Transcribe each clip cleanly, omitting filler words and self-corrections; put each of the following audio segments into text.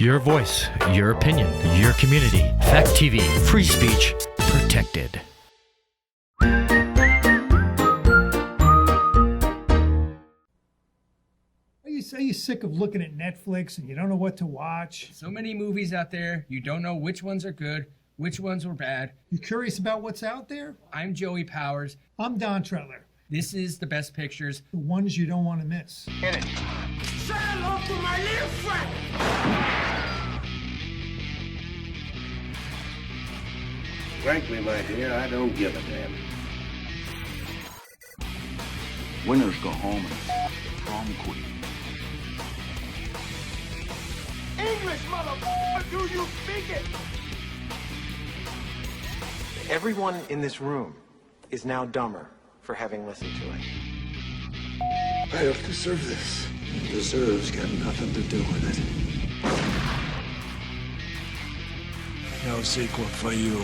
Your voice, your opinion, your community. Fact TV, free speech, protected. Are you sick of looking at Netflix and you don't know what to watch? So many movies out there, you don't know which ones are good, which ones were bad. You curious about what's out there? I'm Joey Powers. I'm Don Trettler. This is The Best Pictures. The ones you don't want to miss. Hit it. Say hello to my little friend. Frankly, my dear, I don't give a damn. Winners go home and prom queen. English, motherfucker, do you speak it? Everyone in this room is now dumber for having listened to it. I don't deserve this. Deserves got nothing to do with it. No sequel for you.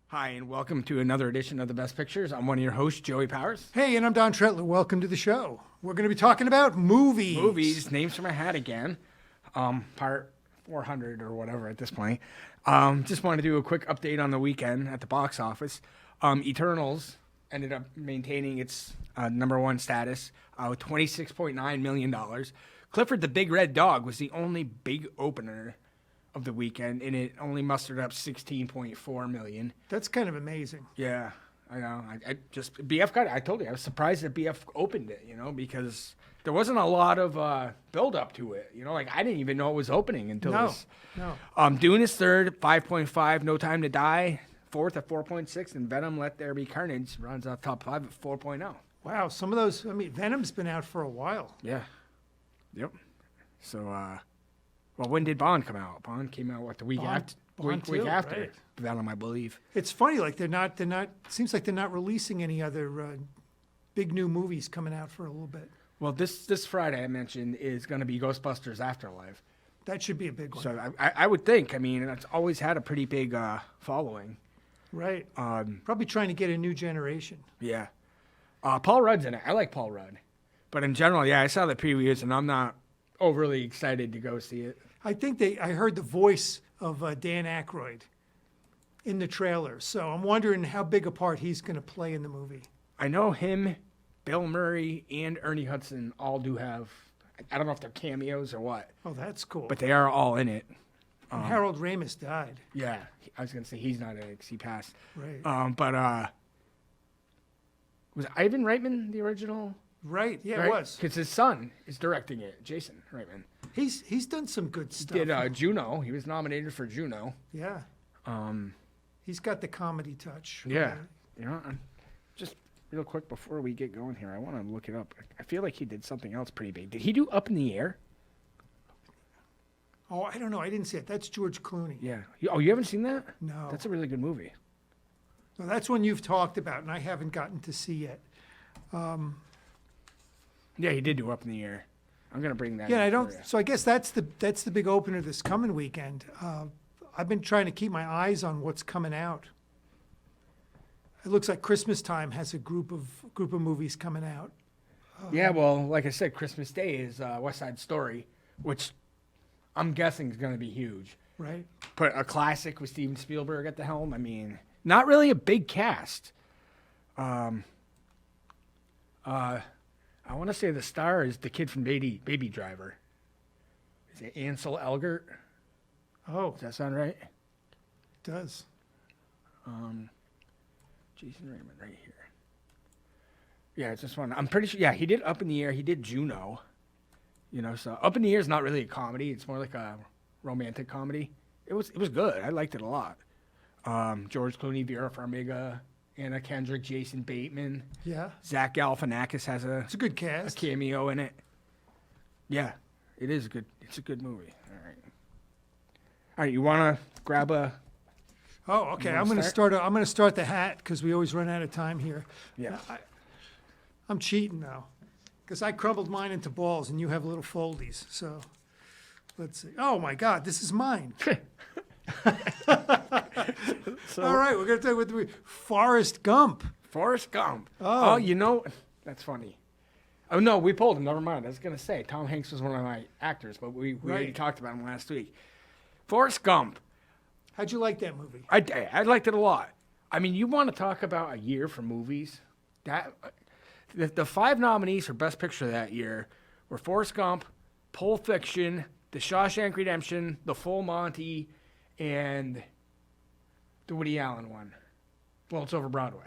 Hi, and welcome to another edition of The Best Pictures. I'm one of your hosts, Joey Powers. Hey, and I'm Don Trettler. Welcome to the show. We're going to be talking about movies. Movies, names from a hat again. Part 400 or whatever at this point. Just want to do a quick update on the weekend at the box office. Eternals ended up maintaining its number one status with $26.9 million. Clifford the Big Red Dog was the only big opener of the weekend, and it only mustered up $16.4 million. That's kind of amazing. Yeah, I know. I just BF got it. I told you I was surprised that BF opened it. Because there wasn't a lot of build up to it. I didn't even know it was opening until this. No. Dune is third, 5.5. No Time to Die, fourth at 4.6, and Venom: Let There Be Carnage runs off top 5 at 4.0. Wow, some of those. Venom's been out for a while. Yeah. Yep. So, well, when did Bond come out? Bond came out the week after. Week after right. Venom, I believe. It's funny, they're not. Seems like they're not releasing any other big new movies coming out for a little bit. Well, this Friday I mentioned is going to be Ghostbusters Afterlife. That should be a big one. So I would think. It's always had a pretty big following. Right. Probably trying to get a new generation. Yeah. Paul Rudd's in it. I like Paul Rudd. But in general, yeah, I saw the previews, and I'm not overly excited to go see it. I heard the voice of Dan Aykroyd in the trailer, so I'm wondering how big a part he's going to play in the movie. I know him, Bill Murray, and Ernie Hudson all do have, I don't know if they're cameos or what. Oh, that's cool. But they are all in it. And Harold Ramis died. Yeah, I was going to say he's not in it because he passed. Right. But was Ivan Reitman the original? Right, yeah, right? It was. Because his son is directing it, Jason Reitman. He's done some good stuff. He did Juno. He was nominated for Juno. Yeah. He's got the comedy touch. Yeah. Just real quick before we get going here, I want to look it up. I feel like he did something else pretty big. Did he do Up in the Air? Oh, I don't know. I didn't see it. That's George Clooney. Yeah. You haven't seen that? No. That's a really good movie. No, that's one you've talked about, and I haven't gotten to see yet. Yeah, he did do Up in the Air. I'm gonna bring that. Yeah, in I don't. for you. So I guess that's the big opener this coming weekend. I've been trying to keep my eyes on what's coming out. It looks like Christmas time has a group of movies coming out. Yeah, well, like I said, Christmas Day is West Side Story, which I'm guessing is gonna be huge. Right. Put a classic with Steven Spielberg at the helm. Not really a big cast. I want to say the star is the kid from Baby Driver. Is it Ansel Elgort? Oh, Does that sound right? it does. Jason Reitman right here. Yeah, it's just one. I'm pretty sure. Yeah, he did Up in the Air. He did Juno. So Up in the Air is not really a comedy. It's more like a romantic comedy. It was good. I liked it a lot. George Clooney, Vera Farmiga, Anna Kendrick, Jason Bateman. Yeah. Zach Galifianakis has It's a good cast. cameo in it. Yeah, it is good. It's a good movie. All right. You want to grab a? Oh, okay. You I'm wanna going to start the hat because we always run out of time here. Yeah. I'm cheating now because I crumbled mine into balls and you have little foldies. So let's see. Oh my God, this is mine. All right, we're going to talk with Forrest Gump. Forrest Gump. Oh. You know, that's funny. Oh, no, we pulled him. Never mind. I was going to say, Tom Hanks was one of my actors, but we already talked about him last week. Forrest Gump. How'd you like that movie? I liked it a lot. I mean, you want to talk about a year for movies? The 5 nominees for Best Picture that year were Forrest Gump, Pulp Fiction, The Shawshank Redemption, The Full Monty, and the Woody Allen one. Well, it's over Broadway.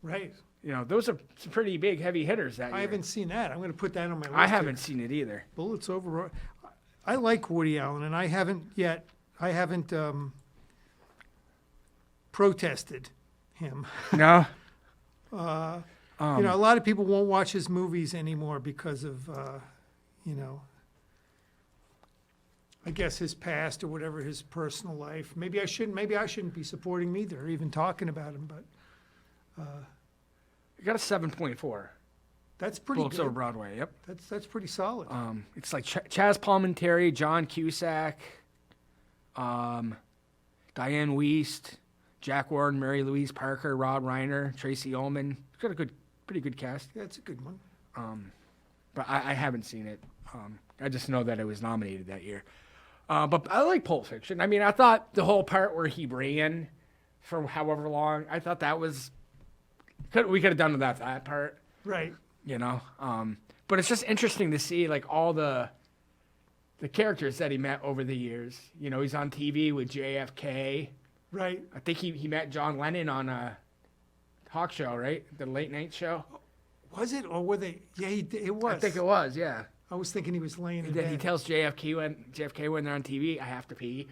Right. You know, those are some pretty big, heavy hitters that year. I haven't seen that. I'm going to put that on my list. I haven't seen it either. Bullets Over. I like Woody Allen, and I haven't protested him. No? You know, a lot of people won't watch his movies anymore because of, you know, I guess his past or whatever, his personal life. Maybe I shouldn't be supporting him either, or even talking about him, but You got a 7.4. that's pretty Bullets Over good. Broadway, yep. That's pretty solid. It's like Chaz Palminteri, John Cusack, Diane Wiest, Jack Warden, Mary Louise Parker, Rob Reiner, Tracy Ullman. It's got a pretty good cast. Yeah, it's a good one. But I haven't seen it. I just know that it was nominated that year. But I like Pulp Fiction. I mean, I thought the whole part where he ran for however long, I thought that was... we could have done without that part. Right. You know? But it's just interesting to see, like, all the characters that he met over the years. You know, he's on TV with JFK. Right. I think he met John Lennon on a talk show, right? The late night show. Was it, or were they? Yeah, it was. I think it was, yeah. I was thinking he was laying in He bed. tells JFK when they're on TV, I have to pee.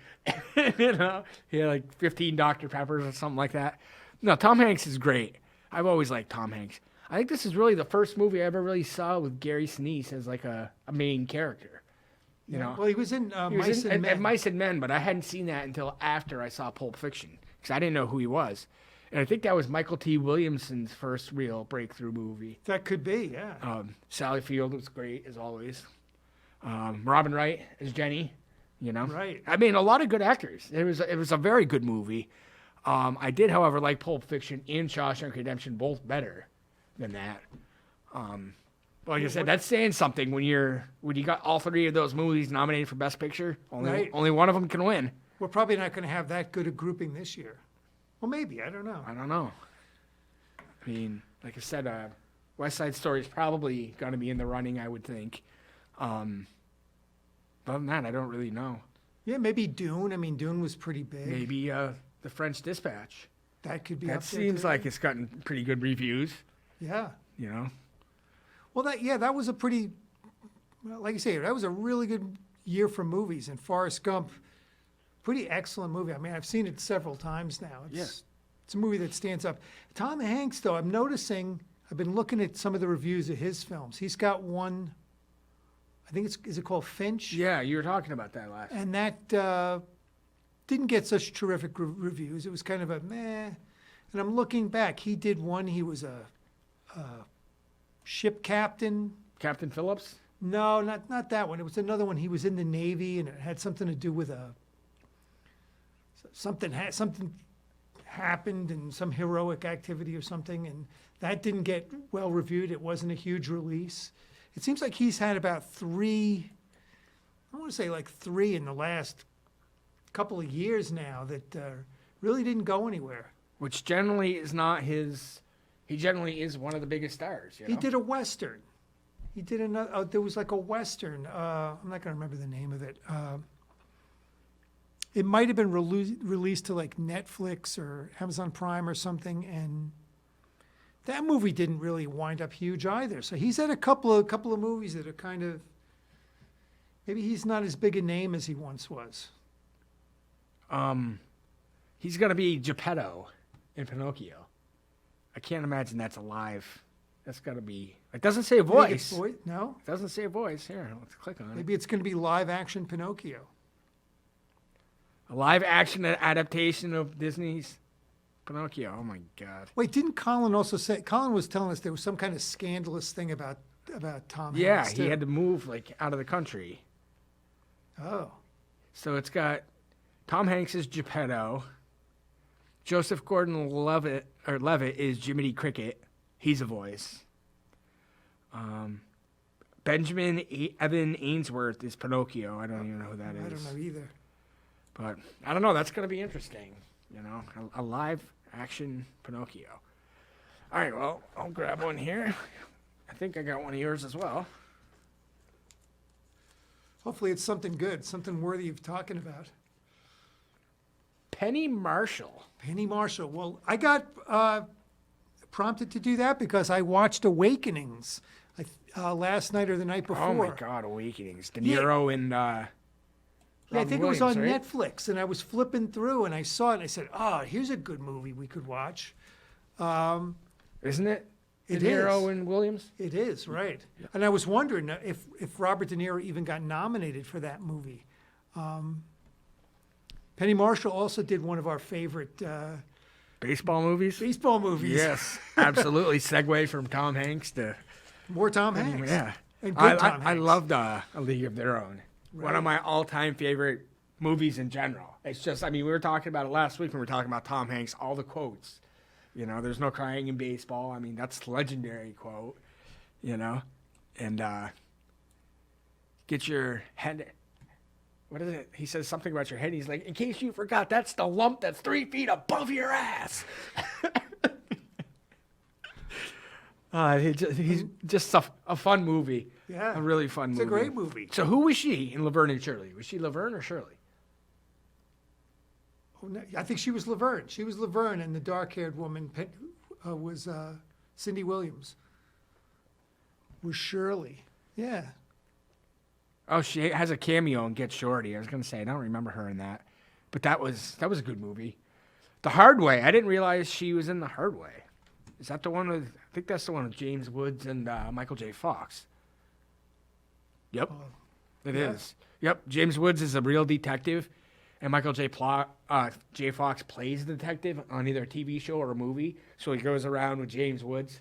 You know, he had like 15 Dr. Peppers or something like that. No, Tom Hanks is great. I've always liked Tom Hanks. I think this is really the first movie I ever really saw with Gary Sinise as like a main character. You know, Well, he was in he was Mice and Men. Mice and Men, but I hadn't seen that until after I saw Pulp Fiction because I didn't know who he was. And I think that was Michael T. Williamson's first real breakthrough movie. That could be, yeah. Sally Field was great as always. Robin Wright as Jenny, you know. Right. I mean, a lot of good actors. It was a very good movie. I did, however, like Pulp Fiction and Shawshank Redemption both better than that. But like I said, that's saying something when you got all 3 of those movies nominated for Best Picture. Only one of them can win. We're probably not going to have that good a grouping this year. Well, maybe. I don't know. I don't know. I mean, like I said, West Side Story is probably going to be in the running, I would think. Other than that, I don't really know. Yeah, maybe Dune. I mean, Dune was pretty big. Maybe The French Dispatch. That could be That up there, seems too. like it's gotten pretty good reviews, Yeah. you know. Well, that was a pretty, well, like I say, that was a really good year for movies. And Forrest Gump, pretty excellent movie. I mean, I've seen it several times now. It's a movie that stands up. Tom Hanks, though, I'm noticing, I've been looking at some of the reviews of his films. He's got one, I think is it called Finch? Yeah, you were talking about that last. And that didn't get such terrific reviews. It was kind of a meh. And I'm looking back. He did one. He was a ship captain. Captain Phillips? No, not that one. It was another one. He was in the Navy, and it had something to do with something happened and some heroic activity or something, and that didn't get well reviewed. It wasn't a huge release. It seems like he's had about 3, I want to say like 3 in the last couple of years now that really didn't go anywhere. Which generally is not his. He generally is one of the biggest stars. You know? He did a Western. He did another, there was like a Western. I'm not going to remember the name of it. It might have been released to like Netflix or Amazon Prime or something, and that movie didn't really wind up huge either. So he's had a couple of movies that are kind of, maybe he's not as big a name as he once was. He's going to be Geppetto in Pinocchio. I can't imagine that's alive. That's got to be. It doesn't say a voice. No? It doesn't say a voice. Here, let's click on it. Maybe it's going to be live action Pinocchio. A live action adaptation of Disney's Pinocchio. Oh my God. Wait, didn't Colin also say? Colin was telling us there was some kind of scandalous thing about Tom Yeah, Hanks. he had to move like out of the country. Oh. So it's got Tom Hanks as Geppetto, Joseph Gordon-Levitt or Levitt is Jiminy Cricket. He's a voice. Benjamin Evan Ainsworth is Pinocchio. I don't even know who that is. I don't know either. But I don't know. That's going to be interesting. You know, a live action Pinocchio. All right, well, I'll grab one here. I think I got one of yours as well. Hopefully it's something good, something worthy of talking about. Penny Marshall. Penny Marshall. Well, I got prompted to do that because I watched Awakenings last night or the night before. Oh, my God, Awakenings. De Niro and I think Williams, it was on right? Netflix, and I was flipping through, and I saw it, and I said, oh, here's a good movie we could watch. Isn't it? De It Niro is. and Williams? It is, right. And I was wondering if Robert De Niro even got nominated for that movie. Penny Marshall also did one of our favorite Baseball movies? baseball movies. Yes, absolutely. Segue from Tom Hanks to... More Tom Hanks. Yeah. And good Tom I Hanks. loved A League of Their Own. One Right. of my all-time favorite movies in general. It's just, I mean, we were talking about it last week when we were talking about Tom Hanks, all the quotes. You know, there's no crying in baseball. I mean, that's a legendary quote, you know. And get your head, what is it? He says something about your head. He's like, in case you forgot, that's the lump that's 3 feet above your ass. He's just a fun movie. Yeah. A really fun movie. It's a great movie. So who was she in Laverne and Shirley? Was she Laverne or Shirley? Oh, no, I think she was Laverne. She was Laverne, and the dark-haired woman was Cindy Williams. Was Shirley. Yeah. Oh, she has a cameo in Get Shorty. I was going to say, I don't remember her in that. But that was a good movie. The Hard Way. I didn't realize she was in The Hard Way. Is that the one with, I think that's the one with James Woods and Michael J. Fox. Yep. It is. Yep. James Woods is a real detective, and Michael J. Fox plays the detective on either a TV show or a movie. So he goes around with James Woods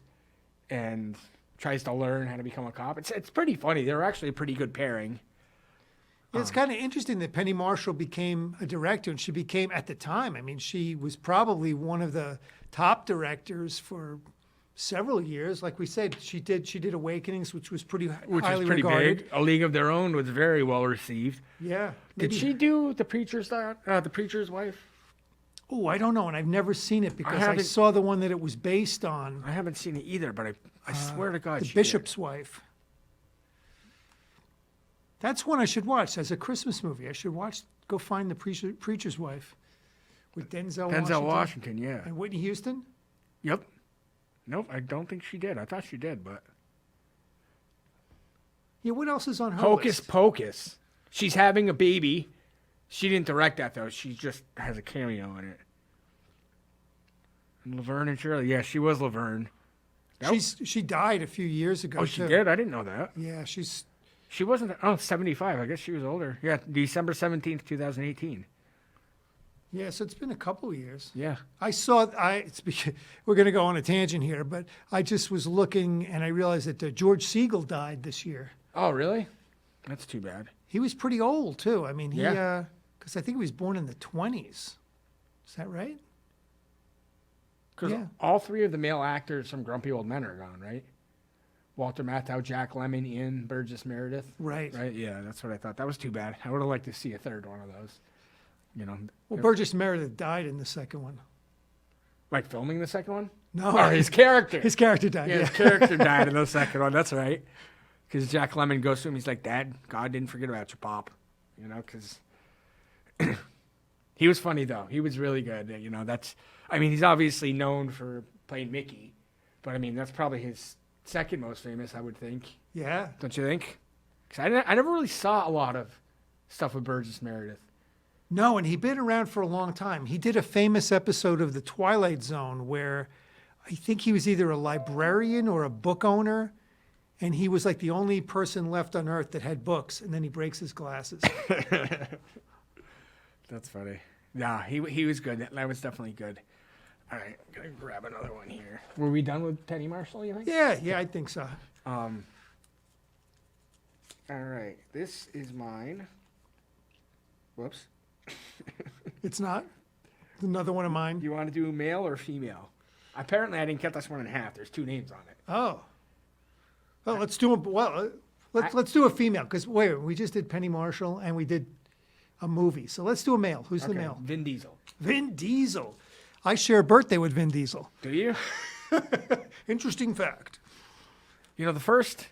and tries to learn how to become a cop. It's pretty funny. They're actually a pretty good pairing. Yeah, it's kind of interesting that Penny Marshall became a director, and she became, at the time, I mean, she was probably one of the top directors for several years. Like we said, she did Awakenings, which was pretty highly regarded. Big. A League of Their Own was very well received. Yeah. Did she do The Preacher's Wife? Oh, I don't know, and I've never seen it because I haven't- saw the one that it was based on, I haven't seen it either, but I swear to God, The she Bishop's Wife. That's one I should watch as a Christmas movie. I should go find The Preacher's Wife with Denzel did. Washington. Denzel Washington, yeah. And Whitney Houston. Yep. Nope, I don't think she did. I thought she did, but Yeah, what else is on her Hocus list? Pocus. She's having a baby. She didn't direct that though. She just has a cameo in it. And Laverne and Shirley. Yeah, she was Laverne. She died a few years ago. Oh, she too. did? I didn't know that. Yeah, She wasn't. Oh, 75. I guess she was older. Yeah, December 17th, 2018. yeah. So it's been a couple of years. Yeah. We're going to go on a tangent here, but I just was looking and I realized that George Siegel died this year. Oh, really? That's too bad. He was pretty old too. I mean, Yeah. because I think he was born in the 20s. Is that right? Because Yeah. all three of the male actors from Grumpy Old Men are gone, right? Walter Matthau, Jack Lemmon, Ian Burgess Meredith. Right. Right? Yeah, that's what I thought. That was too bad. I would have liked to see a third one of those. You know, Well, Burgess Meredith died in the second one. like filming the second one? No, Or his character. His character died. Yeah, his character died in the second one. That's right. Because Jack Lemmon goes to him. He's like, Dad, God didn't forget about you, Pop. You know, because he was funny, though. He was really good. You know, he's obviously known for playing Mickey. But, I mean, that's probably his second most famous, I would think. Yeah. Don't you think? Because I never really saw a lot of stuff with Burgess Meredith. No, and he'd been around for a long time. He did a famous episode of The Twilight Zone where I think he was either a librarian or a book owner, and he was like the only person left on Earth that had books, and then he breaks his glasses. That's funny. Yeah, he was good. That was definitely good. All right, I'm going to grab another one here. Were we done with Penny Marshall, you think? Yeah, I think so. All right, this is mine. Whoops. It's not? Another one of mine. You want to do male or female? Apparently, I didn't cut this one in half. There's 2 names on it. Oh. Well, let's do a let's do a female because wait, we just did Penny Marshall and we did a movie. So let's do a male. Who's the male? Vin Diesel. Vin Diesel. I share a birthday with Vin Diesel. Do you? Interesting fact. You know, the first,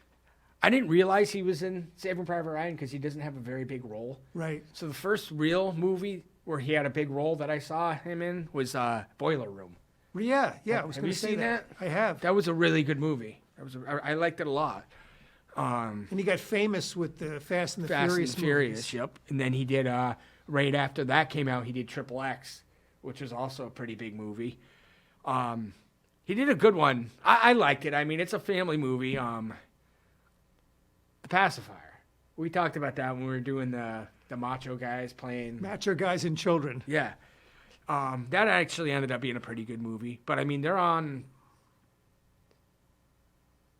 I didn't realize he was in Saving Private Ryan because he doesn't have a very big role. Right. So the first real movie where he had a big role that I saw him in was Boiler Room. Yeah. I was Have going you to say seen that? I have. That was a really good movie. I liked it a lot. And he got famous with the Fast and the Fast Furious and the Furious, movies. yep. And then he did, right after that came out, he did Triple X, which was also a pretty big movie. He did a good one. I liked it. I mean, it's a family movie. The Pacifier. We talked about that when we were doing the macho guys playing. Macho Guys and Children. Yeah. That actually ended up being a pretty good movie. But, I mean, they're on,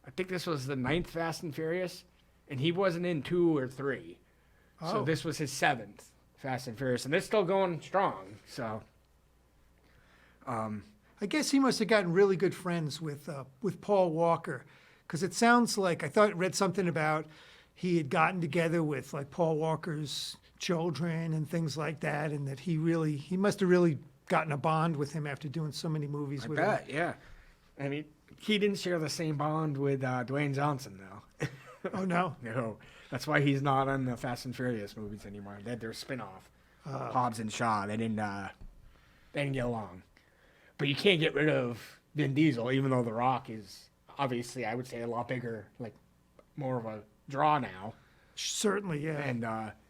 I think this was the 9th Fast and Furious, and he wasn't in 2 or 3. So this was his 7th Fast and Furious, and they're still going strong. So, I guess he must have gotten really good friends with Paul Walker, because it sounds like I read something about he had gotten together with like Paul Walker's children and things like that, and that he must have really gotten a bond with him after doing so many movies with him. yeah. I mean, he didn't share the same bond with Dwayne Johnson, though. Oh, no? No. That's why he's not on the Fast and Furious movies anymore. They had their spin-off, Hobbs and Shaw. They didn't get along. But you can't get rid of Vin Diesel, even though The Rock is obviously, I would say, a lot bigger, like more of a draw now. Certainly, yeah. And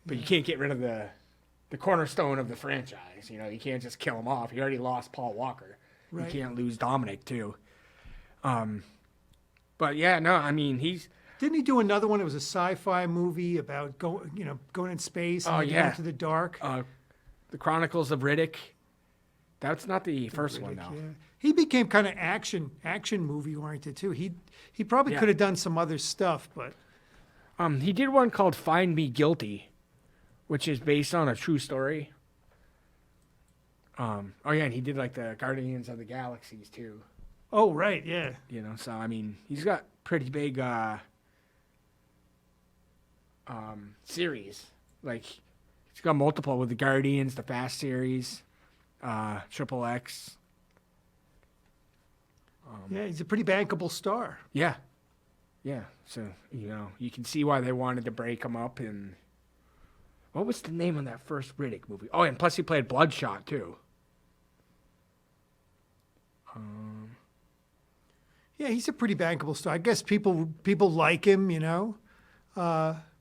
but you can't get rid of the cornerstone of the franchise. You know, you can't just kill him off. You already lost Paul Walker. Right. You can't lose Dominic too. But yeah, no, I mean Didn't he do another one? It was a sci-fi movie about going in space and going into the dark. The Chronicles of Riddick. That's not the first one though. Yeah. He became kind of action movie oriented too. He probably could have done some other stuff, but he did one called Find Me Guilty, which is based on a true story. And he did like the Guardians of the Galaxies too. Oh, right, yeah. You know, so I mean, he's got pretty big series. Like he's got multiple with the Guardians, the Fast series, Triple X. Yeah, he's a pretty bankable star. Yeah. So you can see why they wanted to break him up. And what was the name of that first Riddick movie? Oh, and plus he played Bloodshot too. Yeah, he's a pretty bankable star. I guess people like him,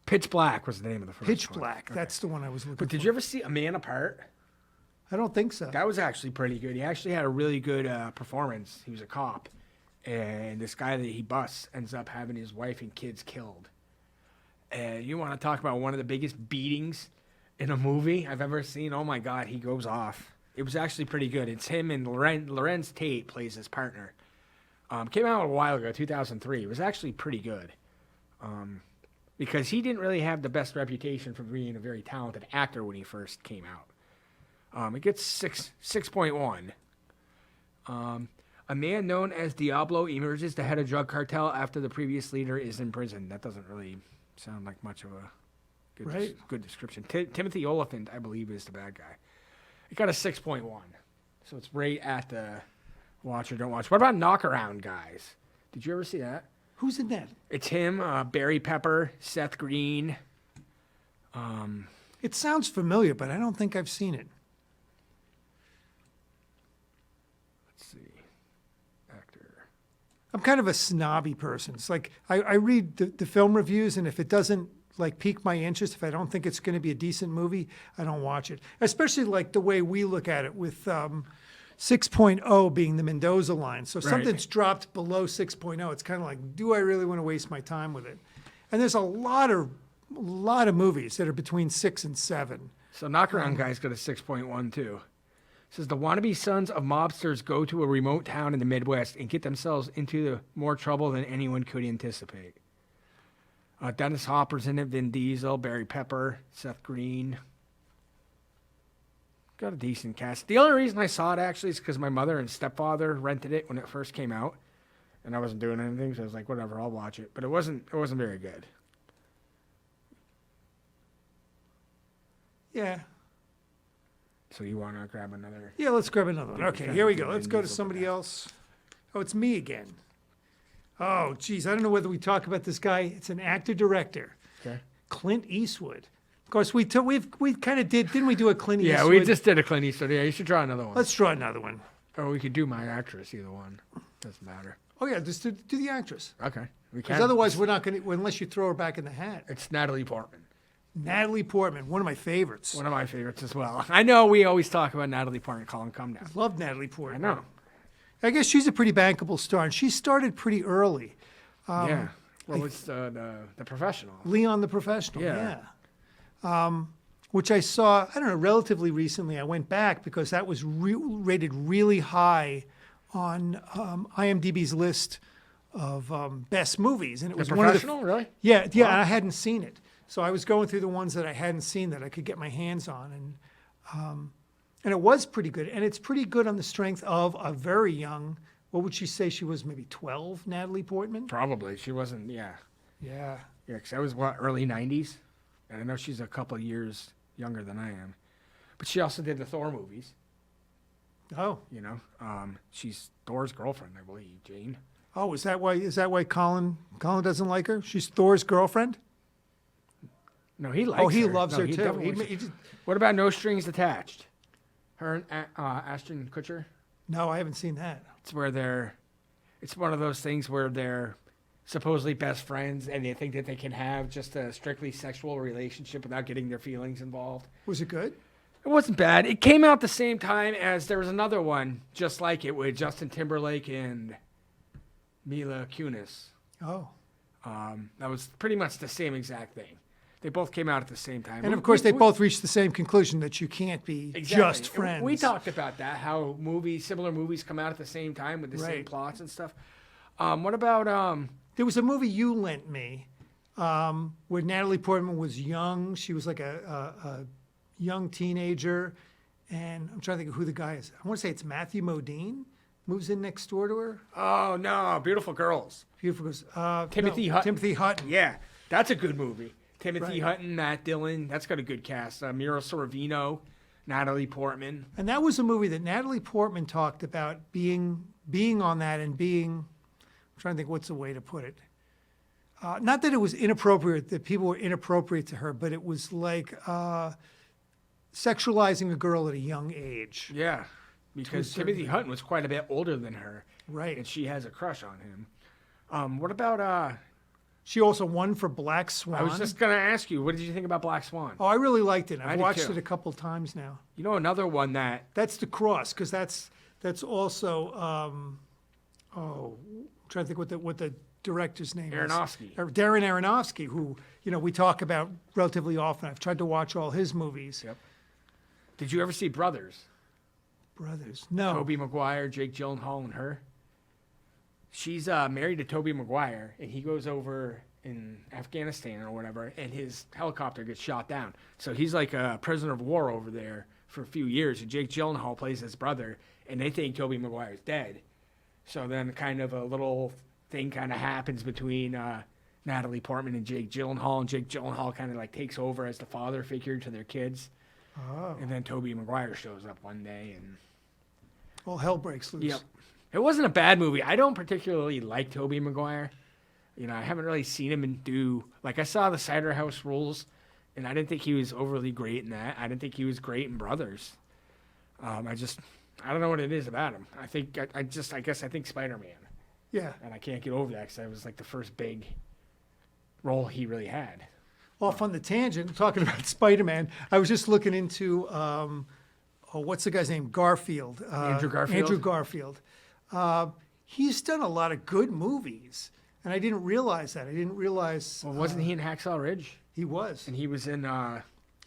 Pitch Black was the name of the first Pitch one. Black, Okay. that's the one I was looking for. But did you ever see A Man Apart? I don't think so. That was actually pretty good. He actually had a really good performance. He was a cop. And this guy that he busts ends up having his wife and kids killed. And you want to talk about one of the biggest beatings in a movie I've ever seen? Oh, my God, he goes off. It was actually pretty good. It's him and Lorenz Tate plays his partner. Came out a while ago, 2003. It was actually pretty good. Because he didn't really have the best reputation for being a very talented actor when he first came out. It gets 6.1. A man known as Diablo emerges to head a drug cartel after the previous leader is in prison. That doesn't really sound like much of a good description. Timothy Olyphant, I believe, is the bad guy. It got a 6.1. So it's right at the watch or don't watch. What about Knockaround Guys? Did you ever see that? Who's in that? It's him, Barry Pepper, Seth Green. It sounds familiar, but I don't think I've seen it. Let's see. Actor. I'm kind of a snobby person. It's like I read the film reviews, and if it doesn't like pique my interest, if I don't think it's going to be a decent movie, I don't watch it. Especially like the way we look at it with 6.0 being the Mendoza line. So if something's dropped below 6.0, it's kind of like, do I really want to waste my time with it? And there's a lot of movies that are between 6 and 7. So Knockaround Guys got a 6.1 too. It says the wannabe sons of mobsters go to a remote town in the Midwest and get themselves into more trouble than anyone could anticipate. Dennis Hopper's in it, Vin Diesel, Barry Pepper, Seth Green. Got a decent cast. The only reason I saw it actually is because my mother and stepfather rented it when it first came out, and I wasn't doing anything, so I was like, whatever, I'll watch it. But it wasn't very good. Yeah. So you want to grab another? Yeah, let's grab another one. Okay, here we go. Let's go to somebody else. Oh, it's me again. Oh, geez, I don't know whether we talk about this guy. It's an actor-director. Okay. Clint Eastwood. Of course, we kind of didn't we do a Clint Eastwood? Yeah, we just did a Clint Eastwood. Yeah, you should draw another one. Let's draw another one. Or we could do my actress, either one. Doesn't matter. Oh, yeah, just do the actress. Okay. We Because can. otherwise we're not going to, unless you throw her back in the hat. It's Natalie Portman. Natalie Portman, one of my favorites. One of my favorites as well. I know we always talk about Natalie Portman. Colin, come down. Love Natalie Portman. I know. I guess she's a pretty bankable star, and she started pretty early. Yeah. Well, it's the Professional. Leon the Professional, Yeah. Which I saw, I don't know, relatively recently. I went back because that was rated really high on IMDb's list of best movies. And it was The one of Professional, really? Yeah, and I hadn't seen it. So I was going through the ones that I hadn't seen that I could get my hands on. And it was pretty good. And it's pretty good on the strength of a very young, what would she say? She was maybe 12, Natalie Portman? Probably. She wasn't, yeah. Yeah. Yeah, because that was, early 90s? And I know she's a couple of years younger than I am. But she also did the Thor movies. Oh. You know? She's Thor's girlfriend, I believe, Jane. Oh, is that why Colin doesn't like her? She's Thor's girlfriend? No, he likes her. Oh, he loves her, too. definitely likes her. What about No Strings Attached? Her and Ashton Kutcher? No, I haven't seen that. It's where it's one of those things where they're supposedly best friends and they think that they can have just a strictly sexual relationship without getting their feelings involved. Was it good? It wasn't bad. It came out the same time as there was another one just like it with Justin Timberlake and Mila Kunis. Oh. That was pretty much the same exact thing. They both came out at the same time. And of course, they both reached the same conclusion that you can't be just friends. We talked about that, how similar movies come out at the same time with the same plots and stuff. What about... There was a movie you lent me where Natalie Portman was young. She was like a young teenager. And I'm trying to think of who the guy is. I want to say it's Matthew Modine. Moves in next door to her. Oh, no. Beautiful Girls. Beautiful Girls. Timothy Hutton. Timothy Hutton. Yeah. That's a good movie. Timothy Hutton, Matt Dillon. That's got a good cast. Mira Sorvino, Natalie Portman. And that was a movie that Natalie Portman talked about being on that and being, I'm trying to think what's the way to put it. Not that it was inappropriate, that people were inappropriate to her, but it was like sexualizing a girl at a young age. Yeah, because Timothy Hutton was quite a bit older than her. Right. And she has a crush on him. What about... She also won for Black Swan. I was just going to ask you, what did you think about Black Swan? Oh, I really liked it. I've did watched too. it a couple times now. You know another one That's The Cross, because that's also, I'm trying to think what the director's name Aronofsky. is. Darren Aronofsky, who, we talk about relatively often. I've tried to watch all his movies. Yep. Did you ever see Brothers? Brothers? No. Tobey Maguire, Jake Gyllenhaal, and her. She's married to Tobey Maguire, and he goes over in Afghanistan or whatever, and his helicopter gets shot down. So he's like a prisoner of war over there for a few years, and Jake Gyllenhaal plays his brother, and they think Tobey Maguire's dead. So then kind of a little thing kind of happens between Natalie Portman and Jake Gyllenhaal, and Jake Gyllenhaal kind of like takes over as the father figure to their kids. Oh. And then Tobey Maguire shows up one day, and... Well, hell breaks loose. Yep. It wasn't a bad movie. I don't particularly like Tobey Maguire. I haven't really seen him do... Like, I saw the Cider House Rules, and I didn't think he was overly great in that. I didn't think he was great in Brothers. I don't know what it is about him. I think Spider-Man. Yeah. And I can't get over that because that was like the first big role he really had. Off on the tangent, talking about Spider-Man, I was just looking into, what's the guy's name? Garfield. Andrew Garfield? Andrew Garfield. He's done a lot of good movies, and I didn't realize that. I didn't realize... Well, wasn't he in Hacksaw Ridge? He was. And he was in...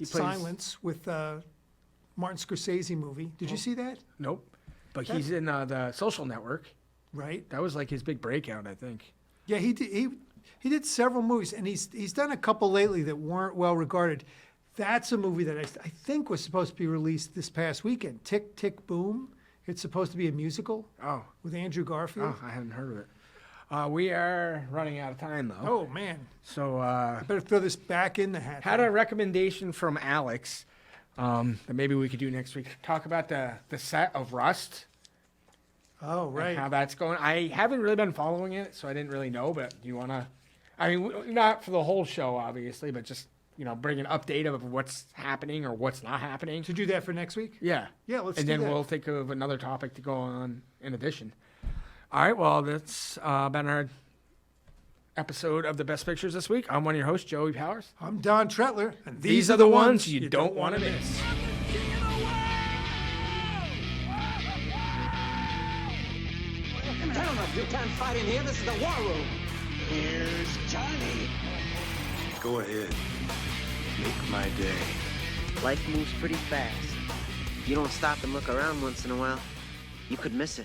Silence with Martin Scorsese movie. Did you see that? Nope. But he's in the Social Network. Right. That was like his big breakout, I think. Yeah, he did several movies, and he's done a couple lately that weren't well regarded. That's a movie that I think was supposed to be released this past weekend. Tick, Tick, Boom. It's supposed to be a musical with Andrew Garfield. Oh, I hadn't heard of it. We are running out of time, though. Oh, man. So I better throw this back in the hat. had a recommendation from Alex that maybe we could do next week. Talk about the set of Rust. Oh, right. And how that's going. I haven't really been following it, so I didn't really know. But do you want to? I mean, not for the whole show, obviously, but just bring an update of what's happening or what's not happening. To do that for next week? Yeah. Yeah, let's and do then that. we'll think of another topic to go on in addition. All right. Well, that's been our episode of the Best Pictures this week. I'm one of your hosts, Joey Powers. I'm Don Tretler, and These are the ones you don't want to miss. Gentlemen, you can't fight in here. This is the war room. Here's Johnny. Go ahead. Make my day. Life moves pretty fast. If you don't stop and look around once in a while, you could miss it.